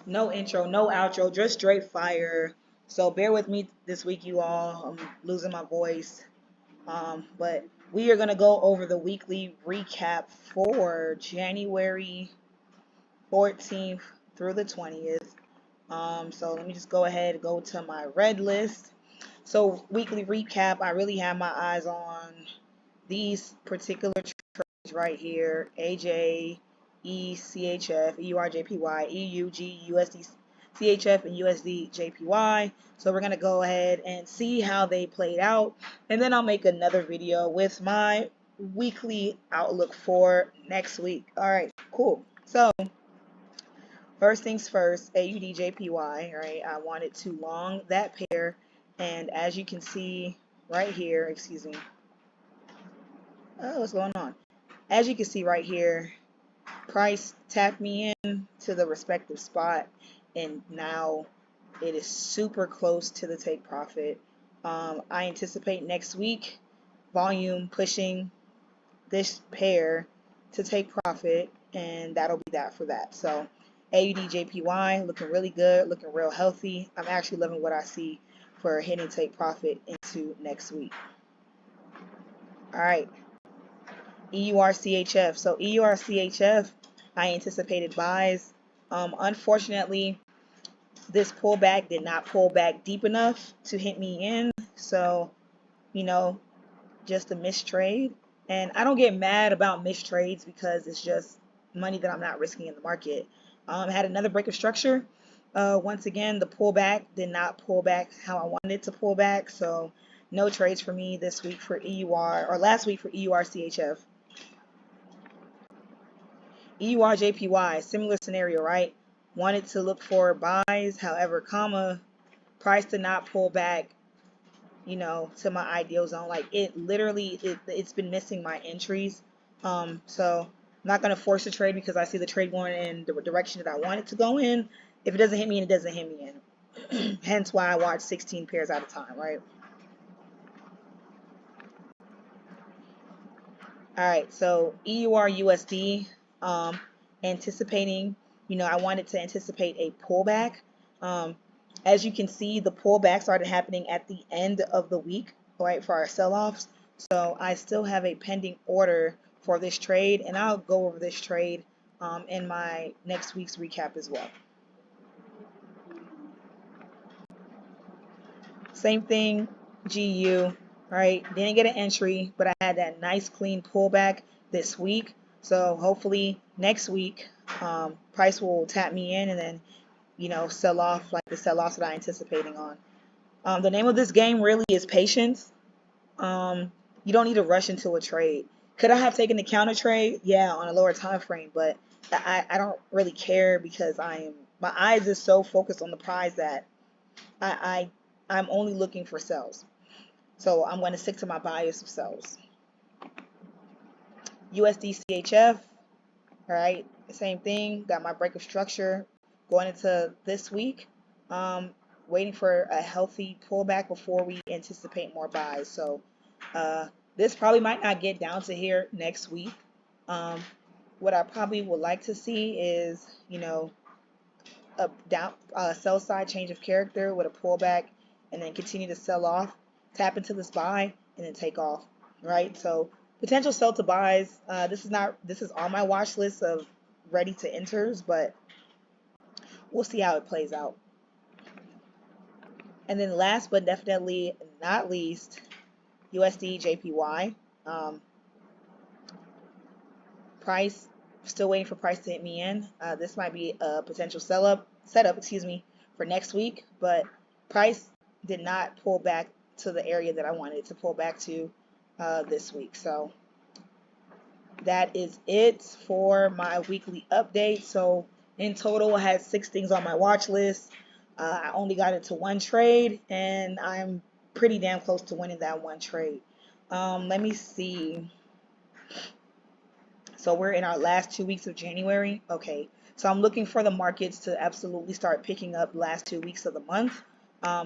No intro, no outro, just straight fire. So bear with me this week, you all. I'm losing my voice. But we are going to go over the weekly recap for January 14th through the 20th. So let me just go ahead and go to my red list. So weekly recap, I really have my eyes on these particular trades right here: AJ, ECHF, EURJPY, EUG, USD, CHF, and USD JPY. So we're going to go ahead and see how they played out, and then I'll make another video with my weekly outlook for next week. All right, cool. So first things first, AUDJPY, right? I wanted to long that pair, and as you can see right here, excuse me. Oh, what's going on? As you can see right here, price tapped me in to the respective spot, and now it is super close to the take profit. I anticipate next week volume pushing this pair to take profit, and that'll be that for that. So AUDJPY looking really good, looking real healthy. I'm actually loving what I see for hitting take profit into next week. All right, EURCHF. So EURCHF, I anticipated buys. Unfortunately, this pullback did not pull back deep enough to hit me in. So, you know, just a missed trade. And I don't get mad about missed trades because it's just money that I'm not risking in the market. Had another break of structure. Once again, the pullback did not pull back how I wanted it to pull back. So no trades for me this week for EUR, or last week for EURCHF. EURJPY, similar scenario, right? Wanted to look for buys, however, price did not pull back, to my ideal zone. Like it literally, it's been missing my entries. So I'm not gonna force a trade because I see the trade going in the direction that I want it to go in. If it doesn't hit me in, it doesn't hit me in. Hence why I watch 16 pairs at a time, right? All right, so EUR USD, anticipating, I wanted to anticipate a pullback. As you can see, the pullback started happening at the end of the week, right, for our sell-offs. So I still have a pending order for this trade, and I'll go over this trade in my next week's recap as well. Same thing, GU, right? Didn't get an entry, but I had that nice clean pullback this week. So hopefully next week, price will tap me in and then, sell off like the sell-offs that I'm anticipating on. The name of this game really is patience. You don't need to rush into a trade. Could I have taken the counter trade? Yeah, on a lower time frame, but I don't really care because my eyes is so focused on the prize that I'm only looking for sells. So I'm going to stick to my bias of sells. USD CHF, all right, same thing. Got my break of structure going into this week. Waiting for a healthy pullback before we anticipate more buys. So this probably might not get down to here next week. What I probably would like to see is, a sell side change of character with a pullback, and then continue to sell off, tap into this buy, and then take off. Right. So potential sell to buys. This is on my watch list of ready to enters, but we'll see how it plays out. And then last but definitely not least, USD JPY. Price, still waiting for price to hit me in. This might be a potential setup, for next week, but price did not pull back to the area that I wanted it to pull back to this week. So that is it for my weekly update. So in total, I had 6 things on my watch list. I only got into 1 trade, and I'm pretty damn close to winning that 1 trade. Let me see. So we're in our last 2 weeks of January. Okay, so I'm looking for the markets to absolutely start picking up the last 2 weeks of the month,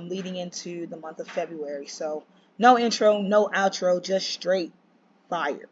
leading into the month of February. So no intro, no outro, just straight fire.